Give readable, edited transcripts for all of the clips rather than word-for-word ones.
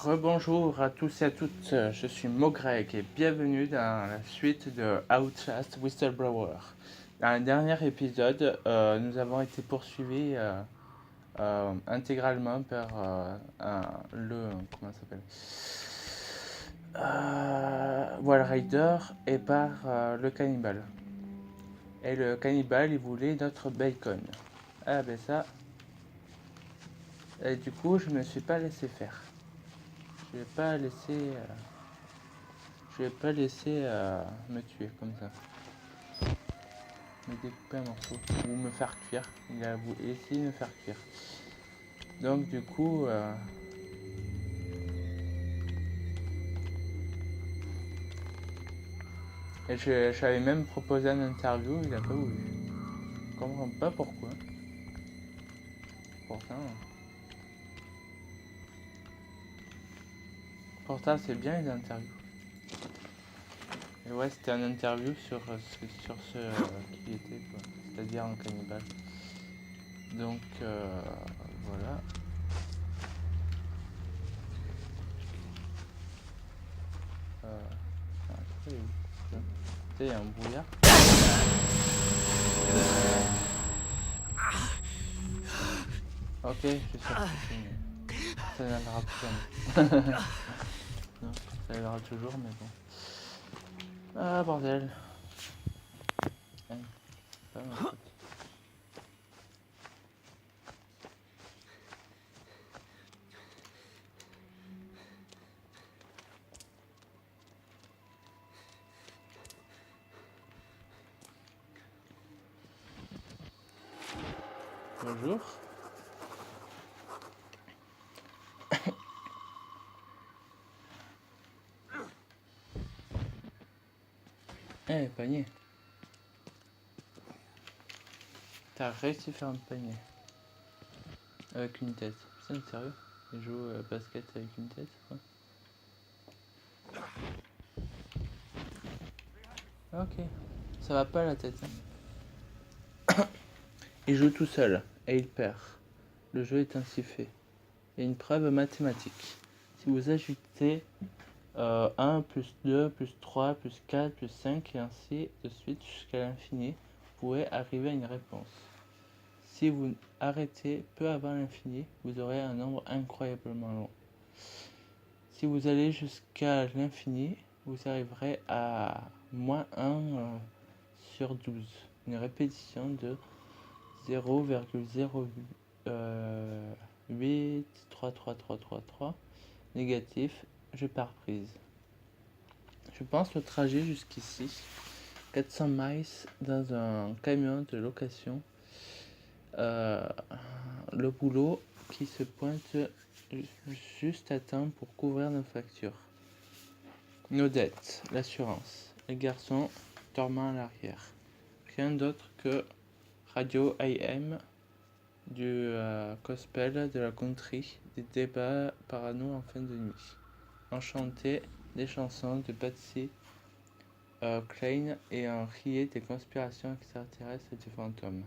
Rebonjour à tous et à toutes, je suis Mogreg et bienvenue dans la suite de Outlast Whistleblower. Dans le dernier épisode, nous avons été poursuivis intégralement par le... comment ça s'appelle Wall Rider et par le cannibale. Et le cannibale, il voulait notre bacon. Ah ben ça... Et du coup, je me suis pas laissé faire. Je vais pas laisser... Je vais pas laisser me tuer comme ça. Me découper un morceau. Ou me faire cuire. Il a essayé de me faire cuire. Donc du coup... et j'avais même proposé une interview, il a pas voulu. Je comprends pas pourquoi. Pourtant c'est bien les interviews. Et ouais, c'était une interview sur ce qui était quoi. C'est-à-dire un cannibale. Donc voilà. Après, il y a un brouillard. Ok, je suis sorti, mais ça viendra plus jamais. Non, ça viendra toujours, mais bon. Ah bordel. Pas ma faute. Bonjour. Eh, panier. T'as réussi à faire un panier. Avec une tête. Putain, sérieux? Il joue basket avec une tête, quoi. Ok. Ça va pas la tête, hein. Il joue tout seul. Et il perd. Le jeu est ainsi fait. Il y a une preuve mathématique. Si vous ajoutez 1 plus 2 plus 3 plus 4 plus 5 et ainsi de suite jusqu'à l'infini, vous pourrez arriver à une réponse. Si vous arrêtez peu avant l'infini, vous aurez un nombre incroyablement long. Si vous allez jusqu'à l'infini, vous arriverez à moins 1 sur 12. Une répétition de 0,083333 négatif, je pars prise. Je pense le trajet jusqu'ici, 400 miles dans un camion de location, le boulot qui se pointe juste à temps pour couvrir nos factures, nos dettes, l'assurance, les garçons dormant à l'arrière, rien d'autre que radio AM, du gospel, de la country, des débats parano en fin de nuit, enchanté, des chansons de Patsy Cline et un riet des conspirations extraterrestres et des fantômes.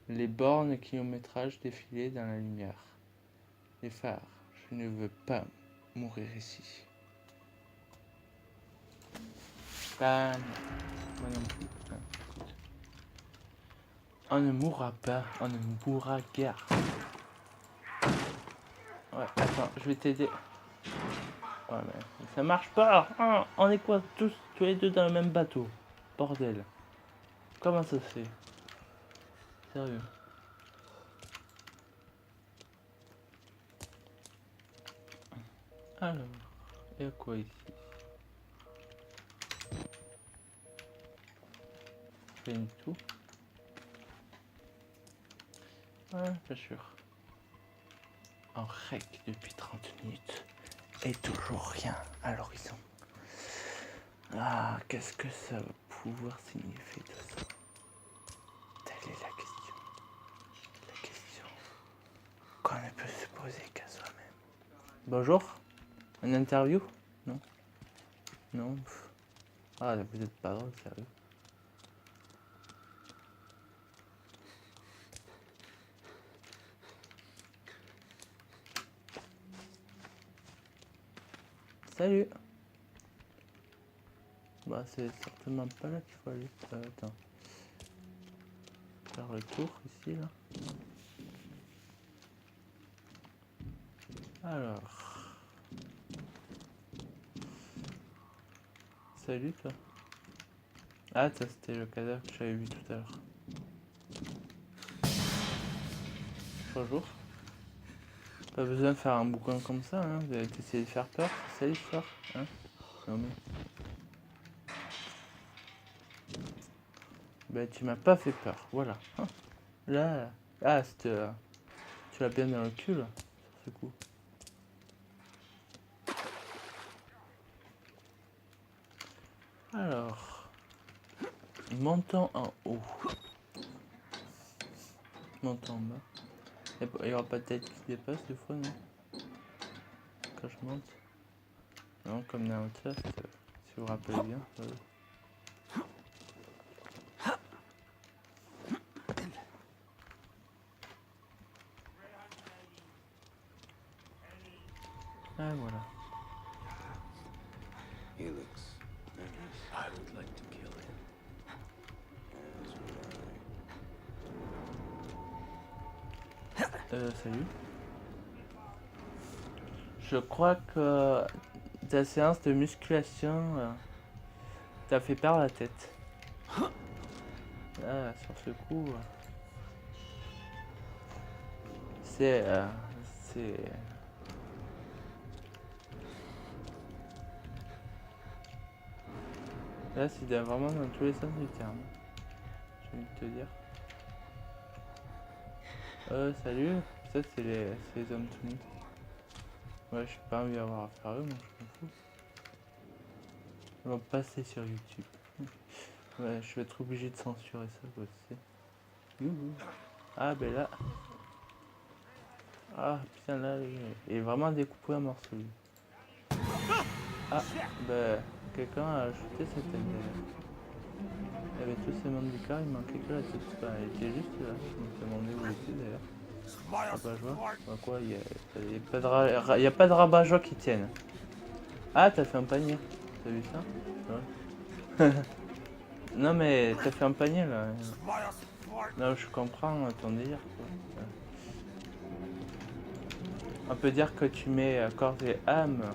Les bornes kilométrage défilaient dans la lumière. Les phares, je ne veux pas mourir ici. Bam. Moi non plus. On ne mourra pas, on ne mourra guère. Ouais, attends, je vais t'aider. Ouais, mais ça marche pas. Ah, on est quoi tous les deux dans le même bateau? Bordel. Comment ça se fait? Sérieux. Alors, il y a quoi ici? Rien du tout. Ouais, pas sûr. En rec depuis 30 minutes. Et toujours rien à l'horizon. Ah, qu'est-ce que ça va pouvoir signifier tout ça? Telle est la question. La question qu'on ne peut se poser qu'à soi-même. Bonjour. Une interview? Non. Non. Ah, vous êtes pas drôle, sérieux. Salut. Bah c'est certainement pas là qu'il faut aller. Attends. Faire le tour ici là. Alors. Salut toi. Ah ça c'était le cadavre que j'avais vu tout à l'heure. Bonjour. Pas besoin de faire un bouquin comme ça, hein. Vous avez essayé de faire peur, c'est ça l'histoire, hein. Non mais. Bah tu m'as pas fait peur, voilà. Hein. Là. Ah c'était. Tu l'as bien dans le cul là, sur ce coup. Alors. Montons en haut. Montons en bas. Il y aura pas de tête qui se dépasse des fois, non? Quand je monte. Non, comme dans Outlast, si vous vous rappelez bien. Ah voilà. He looks nervous. I would like to kill him. Salut. Je crois que ta séance de musculation t'a fait perdre la tête. Ah, sur ce coup, c'est là, c'est vraiment dans tous les sens du terme. J'ai envie de te dire. Salut. Ça, c'est les hommes tout nus. Ouais, je n'ai pas envie d'avoir affaire à eux, moi, je m'en fous. Ils vont passer sur YouTube. Ouais, je vais être obligé de censurer ça, quoi, tu sais. Youhou. Ah, ben là. Ah, putain, là, il est vraiment découpé en morceaux, lui. Ah, ben, quelqu'un a ajouté cette MDR. Il y avait tous ces membres du corps, il manquait que la tête. Enfin, il était juste là. Je me demandais où il était d'ailleurs. Rabat-joie. Bah quoi, il y a pas de rabat-joie qui tienne. Ah, t'as fait un panier. T'as vu ça? Ouais. Non mais t'as fait un panier là. Non, je comprends ton délire, quoi. On peut dire que tu mets corps et âme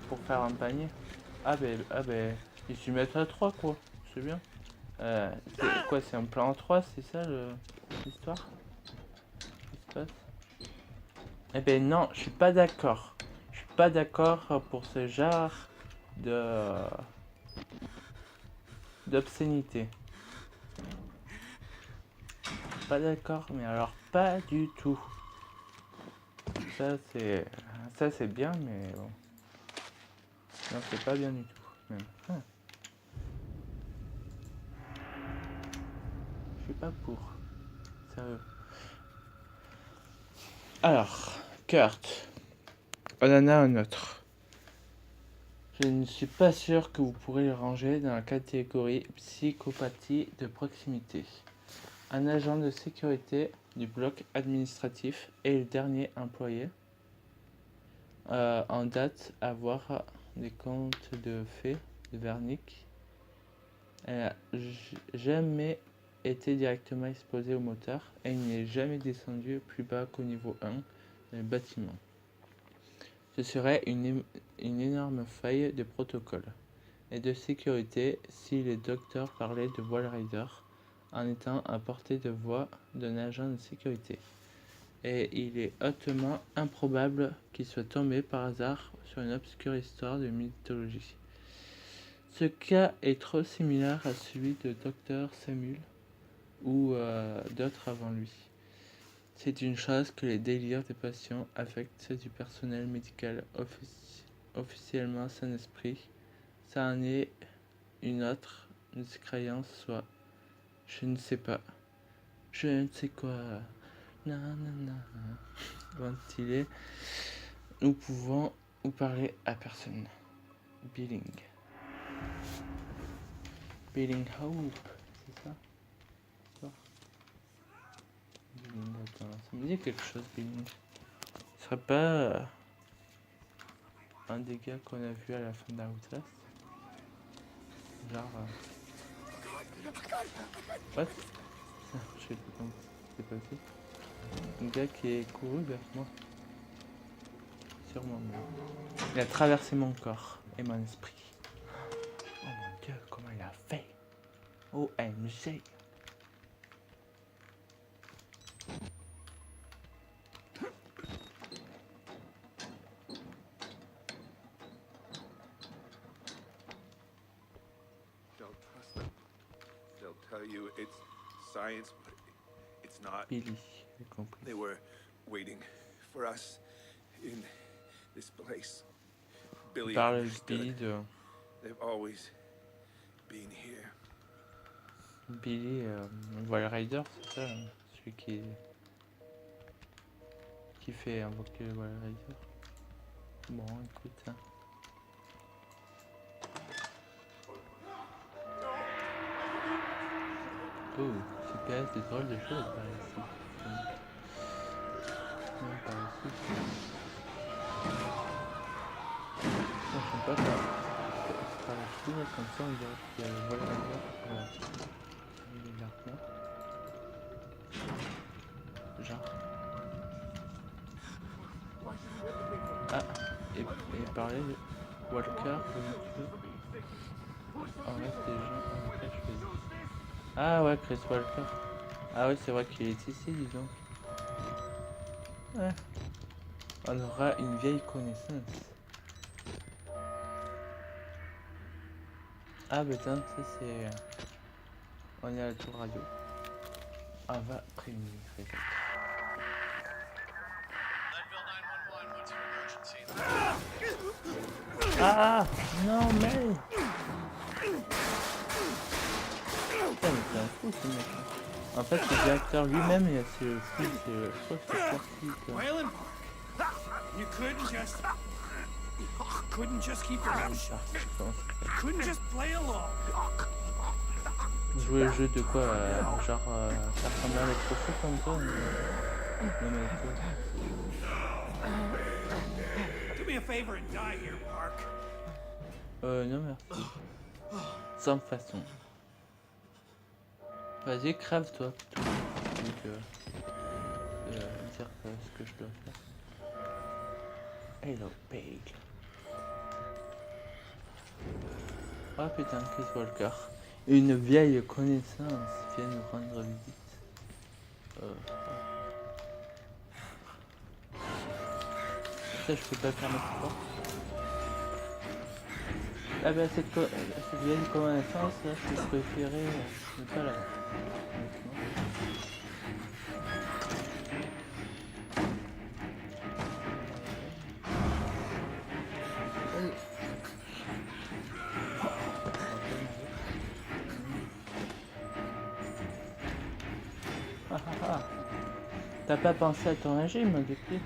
pour faire un panier. Ah ben, il s'y met à 3 quoi, c'est bien. C'est quoi, c'est un plan en 3, c'est ça l'histoire? Qu'est-ce qui se passe? Eh ben non, je suis pas d'accord. Je suis pas d'accord pour ce genre de d'obscénité. Pas d'accord, mais alors pas du tout. Ça c'est bien, mais bon. Non, c'est pas bien du tout, même. Ah. Je suis pas pour. Sérieux. Alors, Kurt. On en a un autre. Je ne suis pas sûr que vous pourrez le ranger dans la catégorie psychopathie de proximité. Un agent de sécurité du bloc administratif est le dernier employé en date à voir des comptes de faits de Vernick. Elle n'a jamais été directement exposée au moteur et il n'est jamais descendu plus bas qu'au niveau 1 du bâtiment. Ce serait une énorme faille de protocole et de sécurité si les docteurs parlaient de Wall Rider en étant à portée de voix d'un agent de sécurité. Et il est hautement improbable qu'il soit tombé par hasard sur une obscure histoire de mythologie. Ce cas est trop similaire à celui de Dr Samuel ou d'autres avant lui. C'est une chose que les délires des patients affectent du personnel médical officiellement sain esprit. Ça en est une autre, une croyance soit je ne sais pas, je ne sais quoi, nanana, ventilé. Nous pouvons ou parler à personne. Billing. Billing Hope, c'est ça? Billing, attends, ça me dit quelque chose, Billing. Ce serait pas un des gars qu'on a vu à la fin d'Outlast. Genre... What? Je sais pas comment c'est passé. Un gars qui est couru vers moi. Sûrement moi. Il a traversé mon corps et mon esprit. Oh mon dieu, comment il a fait? OMG. Don't trust them. They'll tell you it's science, but it's not. Billy, j'ai compris. They were waiting for us in this place. Il Billy parle understood. Billy de... They've always been here. Billy, Wall Rider, c'est ça, celui qui fait invoquer le Wall Rider. Bon, écoute, hein. Oh, super, c'est drôle de choses par ici. Non, par ici. Non, je sais pas par ici, là, comme ça, on dirait qu'il y a le Wall Rider. Voilà. Il est là, non? Genre. Ah, et parler de Walker, en vrai, c'est gens. Ah ouais, Chris Walker. Ah ouais, c'est vrai qu'il est ici, disons. Ouais. On aura une vieille connaissance. Ah putain, ça c'est... On est à la tour radio. On va prévenir les autres. Ah non mais... Putain mais c'est un fou ce mec. En fait le directeur lui-même c'est aussi... Je crois que c'est sorti quoi. Wayland Park. You couldn't just keep your mouth shut. You couldn't just play along. Jouer le jeu de quoi genre faire semblant d'être trop fou comme ça non mais Do me a favor and die here, Park. non merci. Sans façon. Vas-y crève toi plutôt. Donc dire ce que je dois faire. Hello pig. Oh putain, Chris Walker. Une vieille connaissance vient nous rendre visite. Ça, je peux pas fermer cette porte. Ah bah cette vieille connaissance, là, je préférais ne pas la voir. T'as pas pensé à ton régime depuis?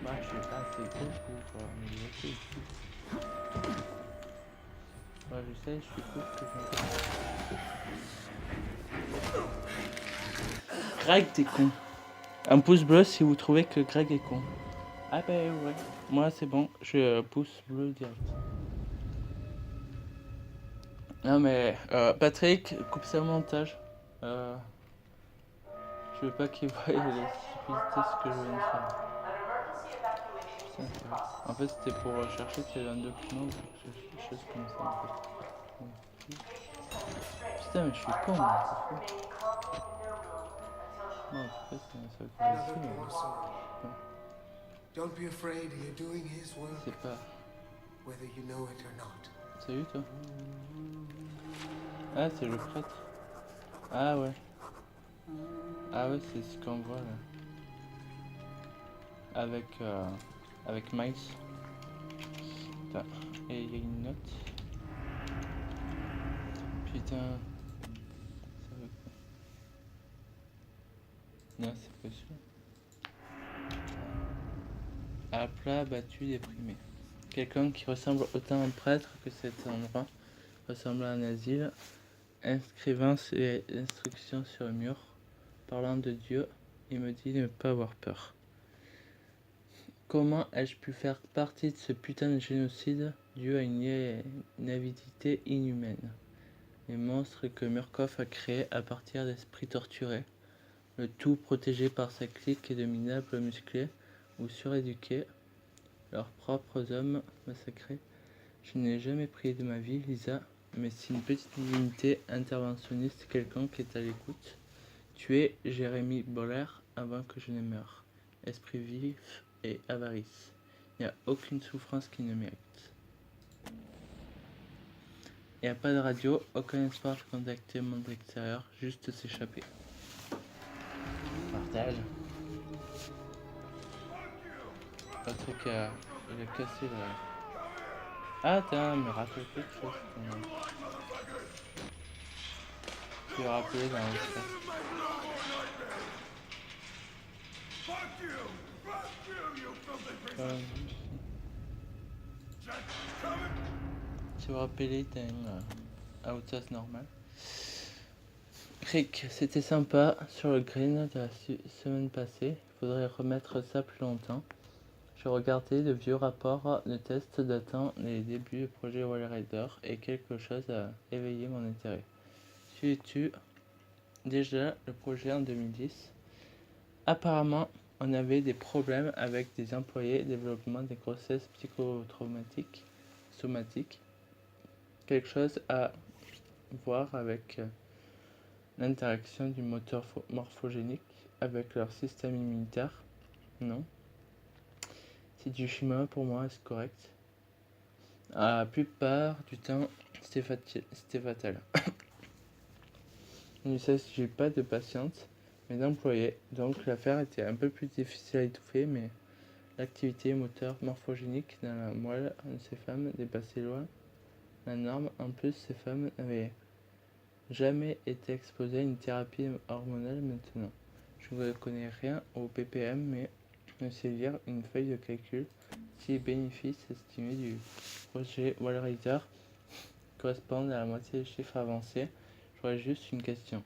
Bah je sais pas, c'est cool pour me bloquer ici. Ouais je sais, je suis cool que je... Greg t'es con. Un pouce bleu si vous trouvez que Greg est con. Ah bah ouais, moi c'est bon, je pouce bleu direct. Non mais Patrick, coupe ça au montage. Je veux pas qu'il voie les stupidités ce que je viens de faire. Putain, en fait c'était pour chercher s'il y avait un document ou quelque chose comme ça en fait. Putain mais je suis con, c'est fou. Non pourquoi ça va ici Don't be afraid, you're doing his work, c'est pas... whether you know it or not. Salut toi. Ah c'est le prêtre. Ah ouais. Ah ouais c'est ce qu'on voit là. Avec Miles. Putain. Et il y a une note. Putain. Ça veut quoi? Non c'est pas sûr. À plat, abattu, déprimé. Quelqu'un qui ressemble autant à un prêtre que cet endroit ressemble à un asile, inscrivant ses instructions sur le mur, parlant de Dieu Il me dit de ne pas avoir peur. Comment ai-je pu faire partie de ce putain de génocide dû à une avidité inhumaine? Les monstres que Murkoff a créés à partir d'esprits torturés, le tout protégé par sa clique de minables musclés ou suréduqués, leurs propres hommes massacrés. Je n'ai jamais prié de ma vie, Lisa, mais si une petite divinité interventionniste quelconque est à l'écoute, tuez Jérémy Boller avant que je ne meure. Esprit vif et avarice. Il n'y a aucune souffrance qui ne mérite. Il n'y a pas de radio, aucun espoir de contacter le monde extérieur, juste s'échapper. Partage. Le truc, il a cassé le... Ah, attends, me rappelle quelque chose. Tu l'as rappelé dans le chat. Tu vas rappeler à haute tasse normale. Rick, c'était sympa sur le green de la semaine passée. Il faudrait remettre ça plus longtemps. Je regardais de vieux rapports de tests datant les débuts du projet Wall Rider et quelque chose a éveillé mon intérêt. Suis-tu déjà le projet en 2010? Apparemment, on avait des problèmes avec des employés, développement des grossesses psychotraumatiques, somatiques. Quelque chose à voir avec l'interaction du moteur morphogénique avec leur système immunitaire? Non. C'est du chemin pour moi, c'est correct. La plupart du temps, c'était fatal. Il ne s'agit pas de patientes, mais d'employés, donc l'affaire était un peu plus difficile à étouffer, mais l'activité moteur morphogénique dans la moelle de ces femmes dépassait loin la norme. En plus, ces femmes n'avaient jamais été exposées à une thérapie hormonale maintenant. Je ne connais rien au BPM, mais je sais lire une feuille de calcul si les bénéfices estimés du projet Wallrider correspondent à la moitié des chiffres avancés. J'aurais juste une question.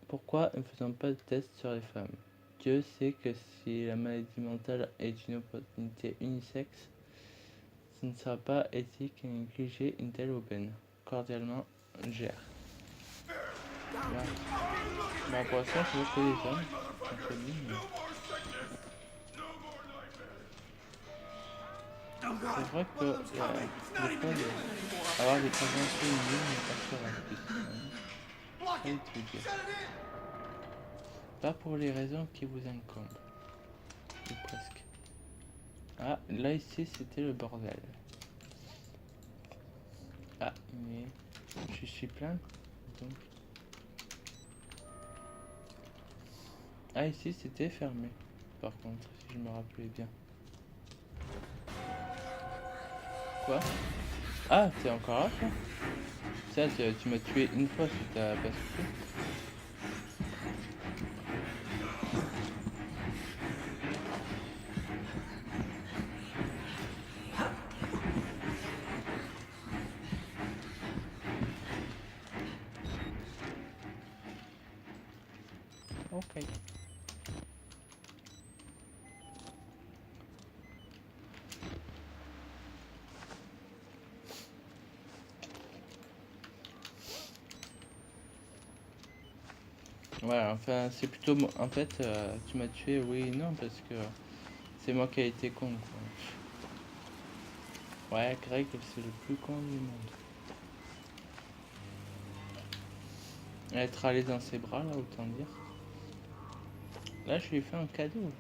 Pourquoi ne faisons pas de tests sur les femmes? Dieu sait que si la maladie mentale est une opportunité unisexe, ce ne sera pas éthique et négliger une telle aubaine. Cordialement, Gère. Voilà. Bah, pour l'instant, je veux que les hommes. C'est vrai que des fois, avoir des préventions immunes n'est pas sûr en plus. Pas pour les raisons qui vous incombent. Ou presque. Ah, là ici c'était le bordel. Ah, mais je suis plein. Donc. Ah, ici c'était fermé. Par contre, si je me rappelais bien. Quoi? Ah, t'es encore là, toi? Ça, tu m'as tué une fois si t'as pas soufflé. Ok. Voilà, enfin, c'est plutôt... En fait, tu m'as tué, oui et non, parce que c'est moi qui ai été con, quoi. Ouais, Greg, c'est le plus con du monde. Être allé dans ses bras, là, autant dire. Là, je lui ai fait un cadeau.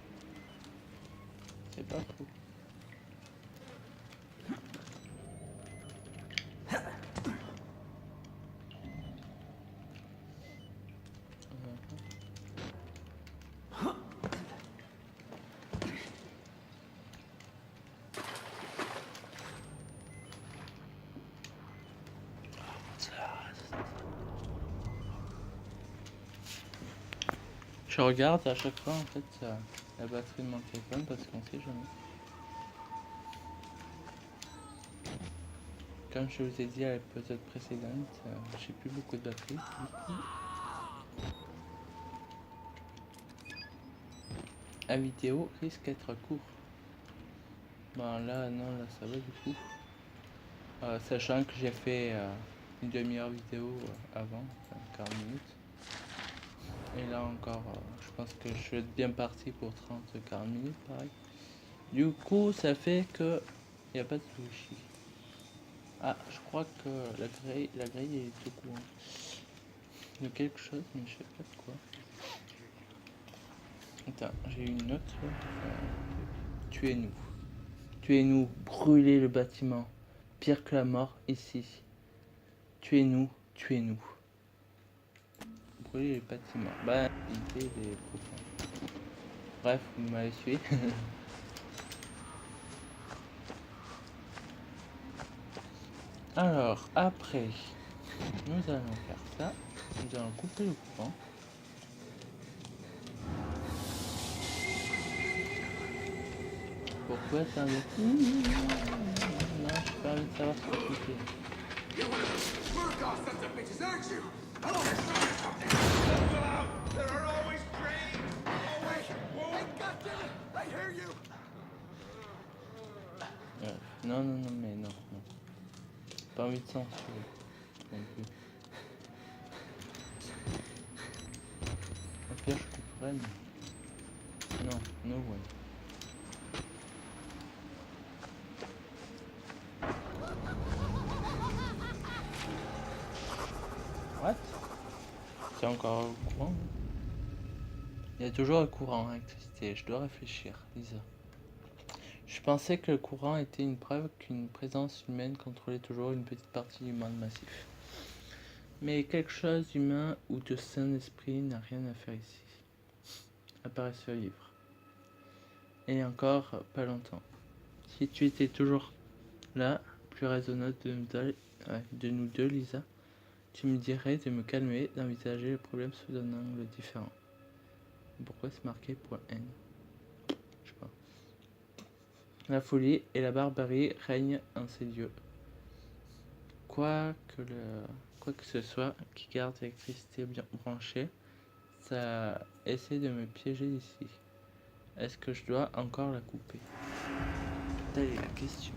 C'est pas fou. Je regarde à chaque fois en fait la batterie de mon téléphone parce qu'on sait jamais. Comme je vous ai dit à l'épisode précédente, j'ai plus beaucoup de batterie. la vidéo risque d'être court. Bon là non, là ça va du coup. Sachant que j'ai fait une demi-heure vidéo avant, enfin 40 minutes. Et là encore, je pense que je suis bien parti pour 30-40 minutes pareil. Du coup ça fait que il n'y a pas de sushi. Ah, je crois que la grille est au courant de quelque chose, mais je sais pas de quoi. Attends, j'ai une note là. Tuez-nous. Tuez-nous, brûlez le bâtiment. Pire que la mort ici. Tuez-nous, tuez-nous. Brûlez le bâtiment. Bah, l'idée est profonde. Bref, vous m'avez suivi. Alors, après, nous allons faire ça. Nous allons couper le courant. Pourquoi ça me... Non, j'ai pas envie de savoir ce que c'était. You're one of those Murkoff sons of bitches, aren't you? I'll always show you something. There are always trains! Always! Hey, goddammit! I hear you! Non, non, non, mais non, non. Pas envie de censurer non plus. Au pire, je couperais, mais... Non, no way. What? C'est encore au courant? Il y a toujours un courant à l'électricité, je dois réfléchir, Lisa. Je pensais que le courant était une preuve qu'une présence humaine contrôlait toujours une petite partie du monde massif. Mais quelque chose d'humain ou de saint d'esprit n'a rien à faire ici. Apparaît ce livre. Et encore pas longtemps. Si tu étais toujours là, plus raisonnable de nous deux, Lisa, tu me dirais de me calmer, d'envisager le problème sous un angle différent. Pourquoi c'est marqué .n? Je sais pas. La folie et la barbarie règnent en ces lieux. Quoi que ce soit qui garde l'électricité bien branchée, ça essaie de me piéger ici. Est-ce que je dois encore la couper? Telle est la question.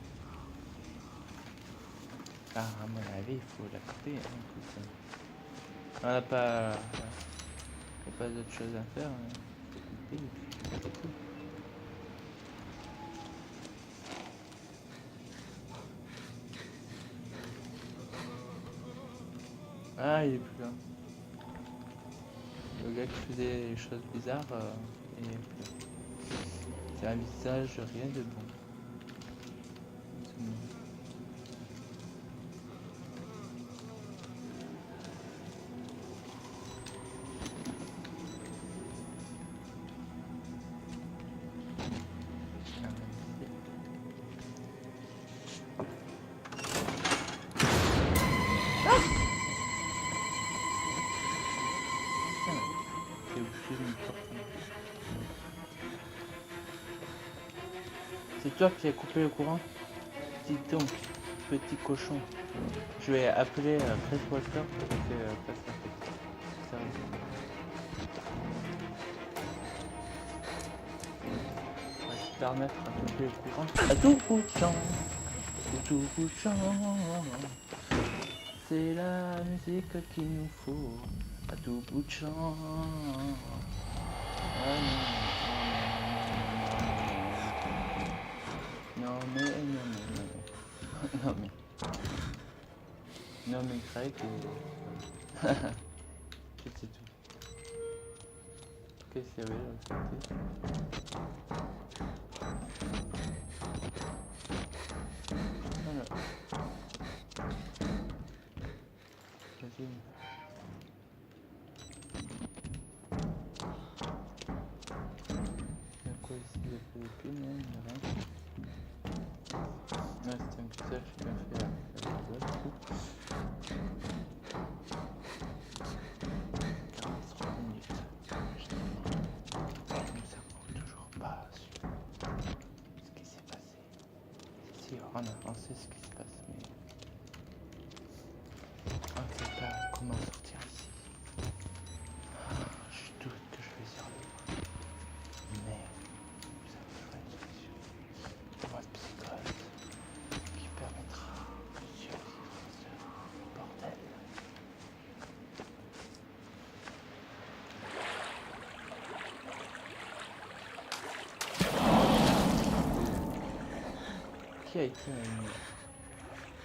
Ah, à mon avis, il faut la couper. Hein, on n'a pas d'autre chose à faire. Hein. Faut couper, c'est tout. Ah, il est plus là. Le gars qui faisait les choses bizarres, il est plus là. C'est un visage rien de bon. C'est toi qui as coupé le courant? Dis donc, petit cochon. Je vais appeler Chris Walker pour que fasse ça. On va se permettre de couper le courant. À tout bout de champ, tout bout de champ. C'est la musique qu'il nous faut. À tout bout de champ. Ah, non mais Greg c'est tout. Qu'est-ce qu'il y avait de l'autre côté? Voilà. Vas-y. Il y a quoi ici? Il y a pas d'épée, non? Il n'y a rien. Ouais, c'est un visage qui m'a fait la du coup. 43 minutes. Nous savons toujours pas ce qui s'est passé. Si, on sait ce qui se passe, mais on ne sait pas comment sortir ici. Je doute que je vais survivre. Mais qui a été animé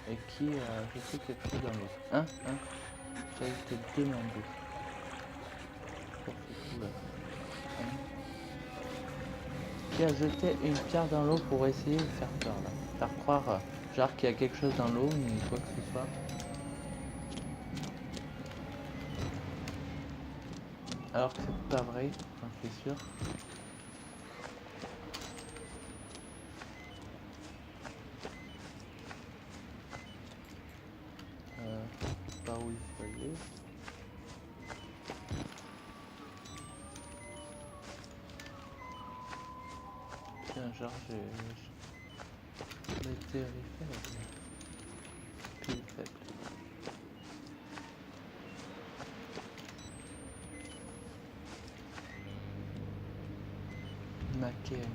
et qui a jeté quelque chose dans l'eau. Hein? Ça a été demandé. Pour ce coup-là. Qui a jeté une pierre dans l'eau pour essayer de faire peur là. Faire croire genre qu'il y a quelque chose dans l'eau ou quoi que ce soit. Alors que c'est pas vrai, j'en suis sûr. Par où il faut aller. Tiens, genre j'ai terrifié là. Pile faible. Maquet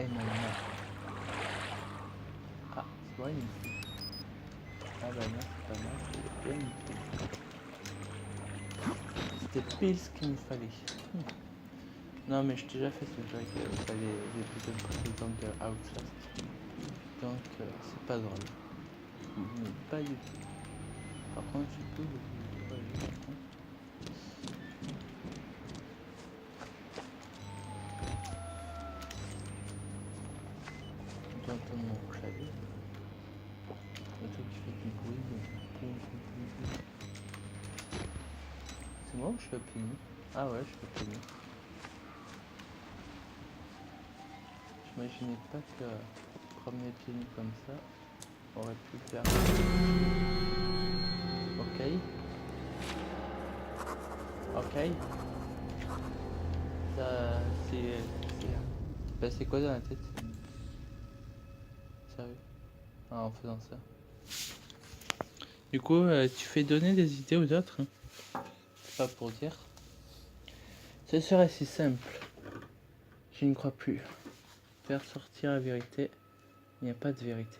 et mon ah, c'est vrai, une fille. Ah bah non, c'est pas mal, c'est bien une fille. C'était pile ce qu'il me fallait. Non mais j'ai déjà fait ce jeu avec les épisodes précédents de Outlast. Donc c'est pas drôle. Mais pas du tout. Par contre je sais plus où aller par contre. J'entends mon clavier. Le truc qui fait du bruit. C'est moi ou je suis pieds nus? Ah ouais, je suis pieds nus. J'imaginais pas que promener pieds nus comme ça aurait pu faire. Ok. Ça c'est quoi dans la tête? Sérieux? Ah, en faisant ça. Du coup, tu fais donner des idées aux autres. Hein. C'est pas pour dire. Ce serait si simple. Je n'y crois plus. Faire sortir la vérité. Il n'y a pas de vérité.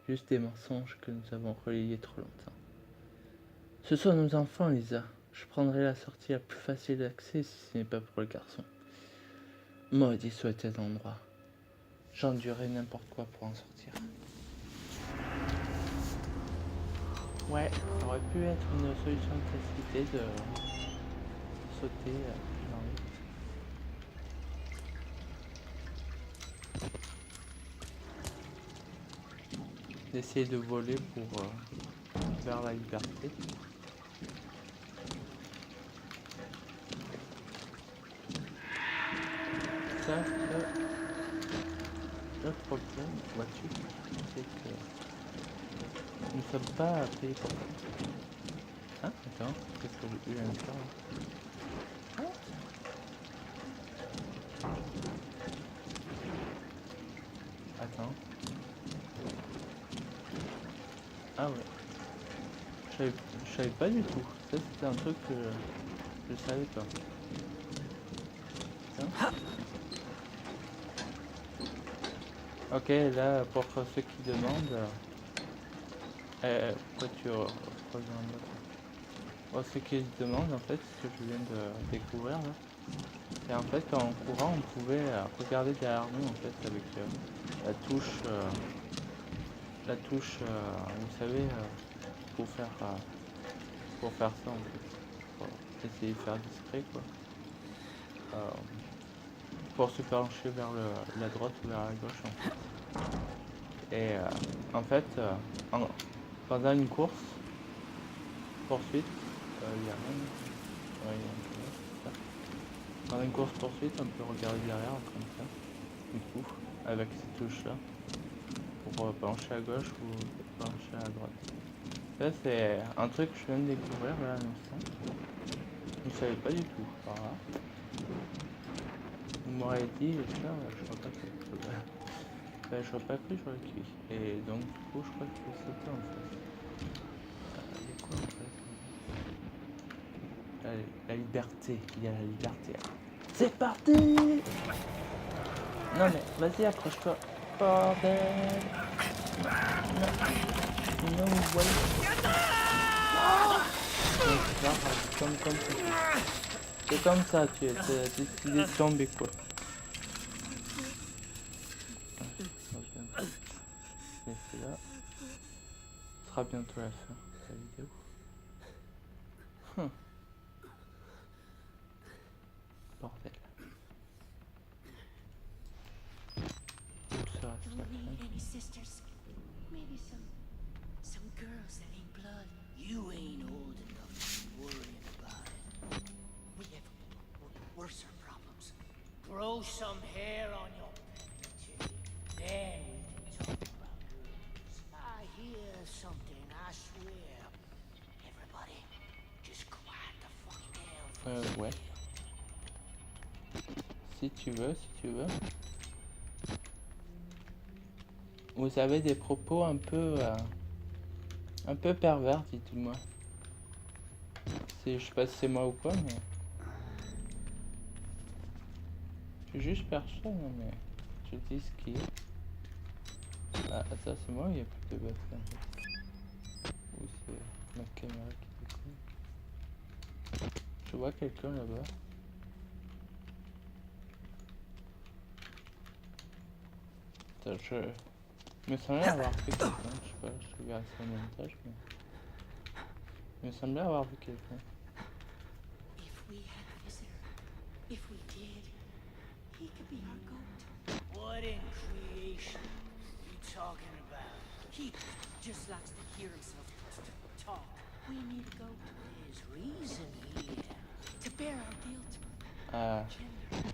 Juste des mensonges que nous avons relayés trop longtemps. Ce sont nos enfants, Lisa. Je prendrai la sortie la plus facile d'accès si ce n'est pas pour le garçon. Maudit soit cet endroit. J'endurerai n'importe quoi pour en sortir. Ouais, ça aurait pu être une solution de facilité de sauter dans l'eau. D'essayer de voler pour vers la liberté. Le problème, vois-tu, c'est que nous ne sommes pas payés pour ça. Hein? Attends, qu'est-ce que j'ai eu à faire là? Hein? Attends. Ah ouais. Je savais pas du tout. Ça c'était un truc que je savais pas. Hein? Ok, là, pour ceux qui demandent, pourquoi tu rejoins là? Pour ceux qui se demandent, en fait, ce que je viens de découvrir là, c'est en fait qu'en courant, on pouvait regarder derrière nous, en fait, avec la touche, vous savez, pour faire ça, en fait, pour essayer de faire discret, quoi. Pour se pencher vers la droite ou vers la gauche en fait. Et en fait, pendant une course, poursuite, il y a rien. Ouais, ça. Pendant une course poursuite, on peut regarder derrière comme ça, du coup, avec ces touches là, pour pencher à gauche ou pencher à droite. Ça c'est un truc que je viens de découvrir là à l'instant. Je ne savais pas du tout. Voilà. Vous m'auriez dit, ça, je crois pas que je crois pas que j'aurais cuit. Et donc, du coup, je crois que c'était en fait. Il y a quoi en fait? La liberté, il y a la liberté. C'est parti! Non mais, vas-y, accroche-toi. Bordel! Non, vous voyez. C'est comme ça, tu as décidé de tomber quoi. laisser là. Ce sera bientôt la fin de la vidéo. Bordel. Où sera Do la we need fin? any sisters? Maybe some girls that ain't blood. You ain't old enough to be worrying about it. We have worse problems. Grow some hair on your pigtail. Then we can talk about girls. I hear something, I swear. Everybody, just quiet the fuck down for a Ouais. second. Si tu veux. Vous avez des propos un peu pervers, dites-moi. Je sais pas si c'est moi ou quoi, mais je suis juste personne, mais je dis ce qui est. Ah, ça c'est moi, il n'y a plus de batterie en fait. Ou c'est ma caméra qui déconne. Je vois quelqu'un là-bas. Attends, je me semblait avoir vu quelqu'un, je sais pas, je regarde sur le montage, mais il me semblait avoir vu quelqu'un. If we had a visitor, if we did, he could be our goat. What in creation you talking about? He just likes to hear himself talk. We need a goat There's reason here. to bear our guilt. Ah, Gender,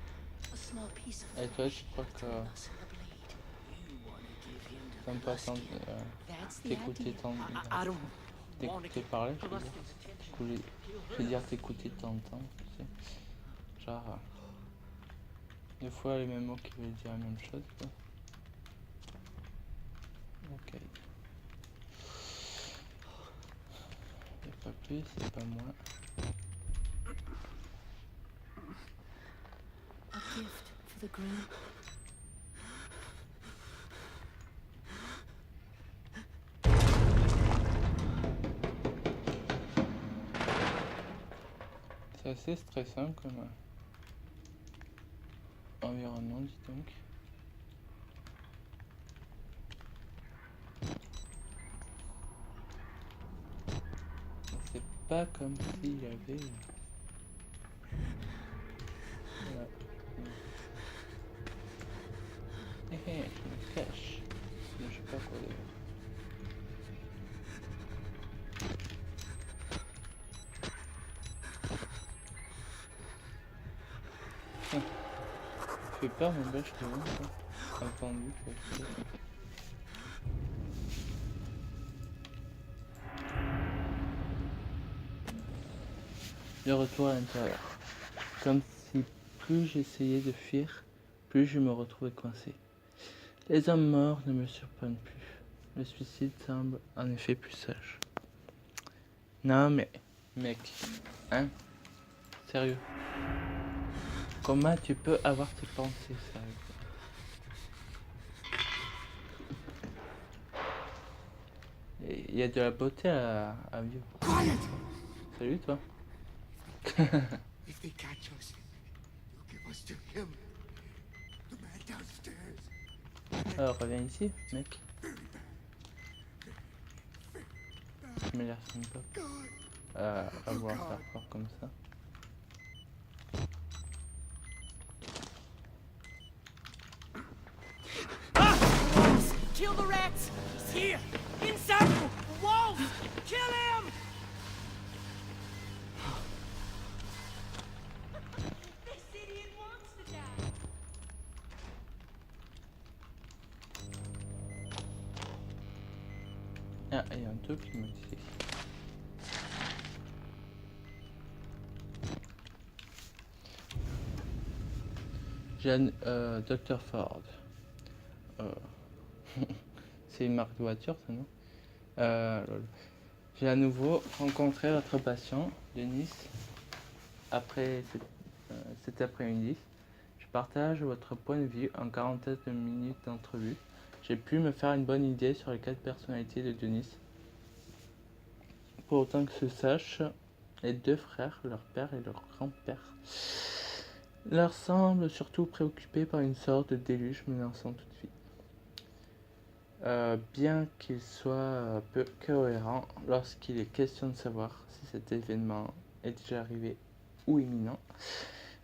a small piece of et toi flesh tu crois que between us and the blade. You wanna give him the t'aimes pas Luskin. That's the t'écouter idea. I don't want to t'écouter get parler, je veux dire. Luskin's attention. Je veux dire t'écouter de temps en temps, tu sais. Genre, des fois les mêmes mots qui veulent dire la même chose, quoi. Ok. C'est pas plus, c'est pas moins. A gift for the groom. C'est assez stressant comme environnement, dis donc. C'est pas comme s'il y avait... Voilà. Je me cache. Mais je sais pas quoi d'ailleurs. Ça fait peur, mon bâche, je te vois, ça. Entendu, je vais Le retour à l'intérieur. Comme si plus j'essayais de fuir, plus je me retrouvais coincé. Les hommes morts ne me surprennent plus. Le suicide semble en effet plus sage. Non mais, mec, hein? Sérieux? Comment tu peux avoir tes pensées, sérieux? Il y a de la beauté à vivre. Quiet! Salut toi. If they catch us, you give us to him. The man downstairs. Alors reviens ici, mec. Tu me l'air sympa. À voir faire fort comme ça. Kill the rats! He's here! Inside the walls! Kill him! This idiot wants to die. Ah, il y a un truc qui me dit. Dr Ford. C'est une marque de voiture, ça, non? Lol. J'ai à nouveau rencontré votre patient, Denis, après cet après-midi. Je partage votre point de vue en quarantaine de minutes d'entrevue. J'ai pu me faire une bonne idée sur les 4 personnalités de Denis. Pour autant que se sache, les 2 frères, leur père et leur grand-père, leur semblent surtout préoccupés par une sorte de déluge menaçant toute vie. bien qu'il soit peu cohérent lorsqu'il est question de savoir si cet événement est déjà arrivé ou imminent,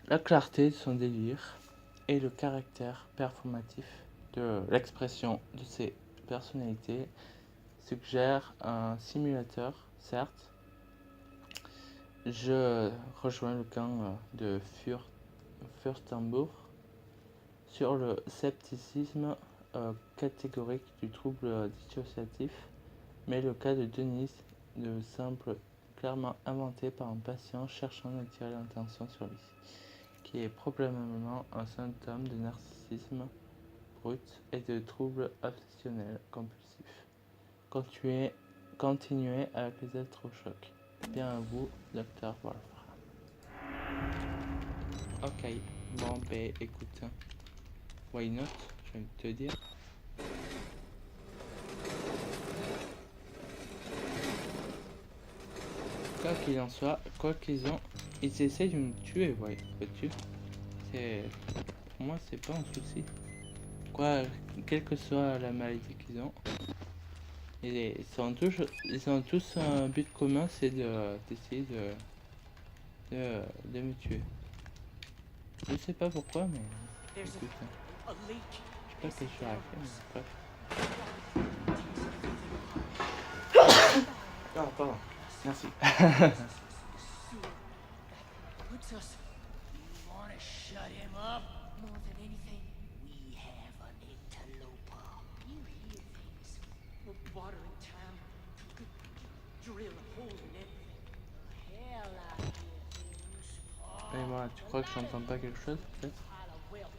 la clarté de son délire et le caractère performatif de l'expression de ses personnalités suggèrent un simulateur, certes. Je rejoins le camp de Furstenberg sur le scepticisme catégorique du trouble dissociatif, mais le cas de Denise ne semble clairement inventé par un patient cherchant d'attirer l'attention sur lui, qui est probablement un symptôme de narcissisme brut et de troubles obsessionnels compulsifs. Continuez avec les électrochocs. Bien à vous, Dr. Wolf. Ok, bon ben écoute, why not, je vais te dire. Quoi qu'il en soit, quoi qu'ils ont, ils essaient de me tuer, ouais, vois-tu. C'est... Pour moi, c'est pas un souci. Quoi, quelle que soit la maladie qu'ils ont, ils ont tous un but commun, c'est d'essayer de me tuer. Je sais pas pourquoi, mais écoute, je sais pas quel choix à faire, mais bref. Ah, pardon, merci. Puts us. You wanna shut him up? More than anything, We have an interloper. you hear things. Water and Tam. Drill a hole in everything. Hell, I hear things. Et moi, tu crois que j'entends pas quelque chose, peut-être?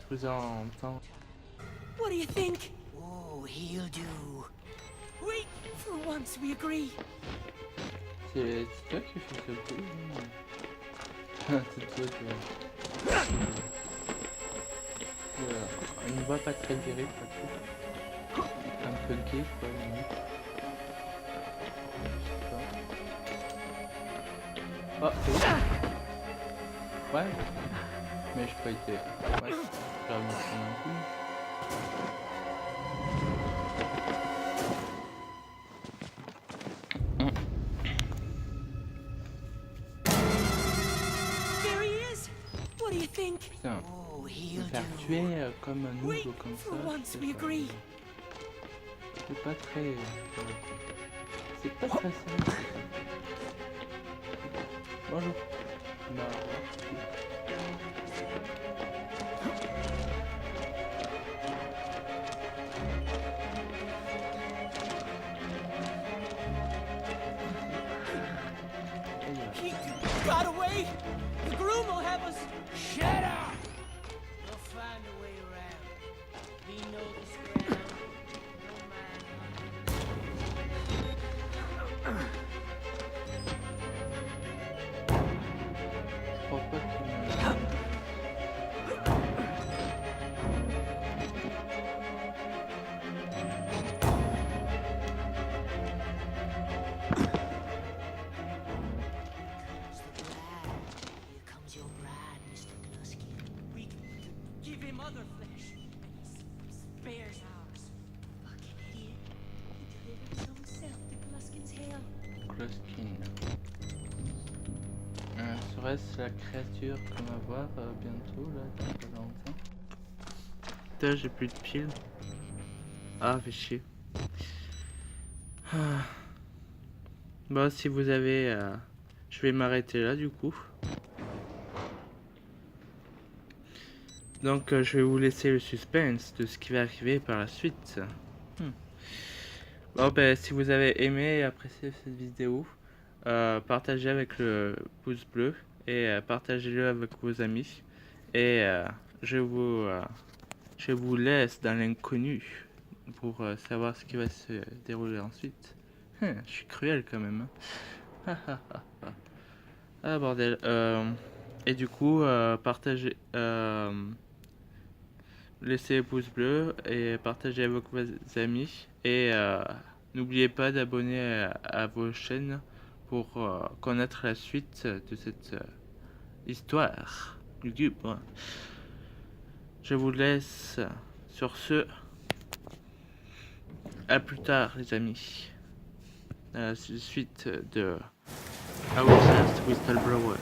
Je vous entends. What do you think? Oh, he'll do. We, for once, we agree. C'est toi qui fais ce bruit, non? C'est toi qui... Une voix pas très virile, pas trop. Un peu gay, quoi, limite. Je sais pas. Oh, c'est où? Ouais. Mais j'ai pas été... Ouais, je vais me prendre un coup. There he is. What do you think? Putain, Oh, me he'll faire do. tuer comme un We, nouveau comme for ça, once, c'est we pas- agree. c'est pas très... C'est pas très sérieux. Bonjour. Bah, au revoir. He got away. The groom will have us. Shut up! We'll find a way around. We know this ground. No man. Je crois pas qu'il me... Here comes your bride, Mr. Glusky. We can give him other flesh, and he spares ours. Fucking idiot. He delivered his own self to Gluskin's hell. Gluskin. Serait-ce la créature qu'on va voir bientôt, là, dans pas longtemps? Putain, j'ai plus de piles. Ah, fait chier. Ah. Bon, si vous avez... je vais m'arrêter là, du coup. Donc, je vais vous laisser le suspense de ce qui va arriver par la suite. Bon, ben, si vous avez aimé et apprécié cette vidéo, partagez avec le pouce bleu et partagez-le avec vos amis. Et je vous laisse dans l'inconnu pour savoir ce qui va se dérouler ensuite. Je suis cruel quand même. Hein. Ah bordel. Et du coup, partagez, laissez le pouce bleu et partagez avec vos amis. Et n'oubliez pas d'abonner à vos chaînes pour connaître la suite de cette histoire lugubre. Je vous laisse sur ce. À plus tard, les amis. À la suite de Outlast Whistleblower.